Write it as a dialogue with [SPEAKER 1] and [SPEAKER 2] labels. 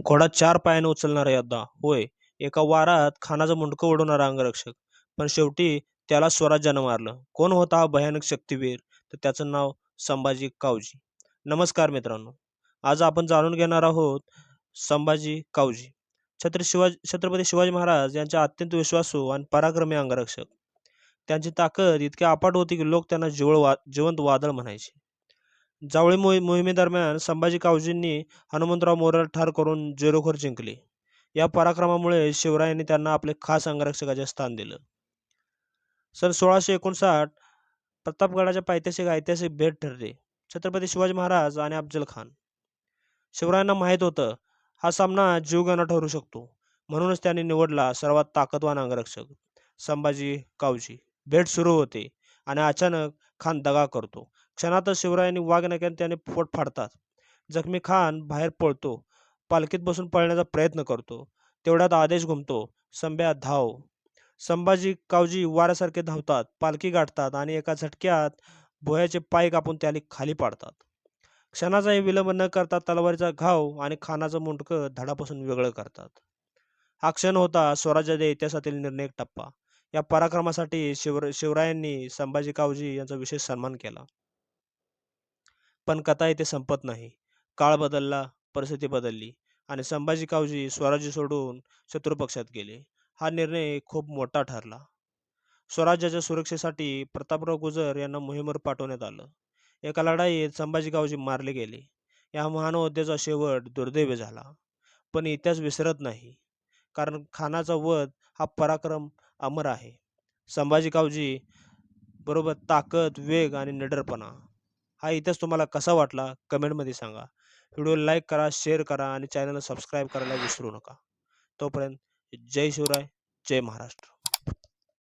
[SPEAKER 1] घोडा 4 पायाने उचलणारा योद्धा. होय, एका वारात खानाचं मुंडकं उडवणारा अंगरक्षक. पण शेवटी त्याला स्वराज्यानं मारलं. कोण होता हा भयानक शक्तिवीर? तर त्याचं नाव संभाजी कावजी. नमस्कार मित्रांनो. आज आपण जाणून घेणार आहोत संभाजी कावजी. छत्रपती शिवाजी महाराज यांच्या अत्यंत विश्वासू आणि पराक्रमी अंगरक्षक. त्यांची ताकद इतकी अफाट होती की लोक त्यांना जिवंत वादळ म्हणायचे. जावळी मोहिमेदरम्यान संभाजी कावजींनी हनुमंतराव मोऱ्याला ठार करून जेरोखोर जिंकले. या पराक्रमामुळे शिवरायांनी त्यांना आपले खास अंगरक्षकाचे स्थान दिलं. सन 1659 प्रतापगडाच्या पायथ्याशी एक ऐतिहासिक भेट ठरली. छत्रपती शिवाजी महाराज आणि अफजल खान. शिवरायांना माहीत होतं हा सामना जीवघेणा ठरू शकतो. म्हणूनच त्यांनी निवडला सर्वात ताकदवान अंगरक्षक संभाजी कावजी. भेट सुरू होते आणि अचानक खान दगा करतो. क्षणातच शिवरायांनी वाघनख्याने त्याने पोट फाडतात. जखमी खान बाहेर पळतो. पालखीत बसून पळण्याचा प्रयत्न करतो. तेवढ्यात आदेश घुमतो, संभ्या धाव. संभाजी कावजी वाऱ्यासारखे धावतात, पालखी गाठतात आणि एका झटक्यात भुयाचे पाय कापून त्याला खाली पाडतात. क्षणाचाही विलंब न करता तलवारीचा घाव आणि खानाचं मुंडकं धडापासून वेगळं करतात. हा क्षण होता स्वराज्याच्या इतिहासातील निर्णायक टप्पा. या पराक्रमासाठी शिवरायांनी संभाजी कावजी यांचा विशेष सन्मान केला. पण कथा इथे संपत नाही. काळ बदलला, परिस्थिती बदलली आणि संभाजी कावजी स्वराज्य सोडून शत्रुपक्षात गेले. हा निर्णय खूप मोठा ठरला. स्वराज्याच्या सुरक्षेसाठी प्रतापराव गुजर यांना मोहिमेवर पाठवण्यात आलं. एका लढाईत संभाजी कावजी मारले गेले. या महान योद्ध्याचा शेवट दुर्दैवी झाला. पण इतिहास विसरत नाही. कारण खानाचा वध हा पराक्रम अमर आहे. संभाजी कावजी बरोबर ताकद, वेग आणि निडरपणा. हा इतिहास तुम्हाला कसा वाटला कमेंटमध्ये सांगा. व्हिडिओ लाईक करा, शेअर करा आणि चॅनलला सबस्क्राईब करायला विसरू नका. तोपर्यंत जय शिवराय, जय महाराष्ट्र.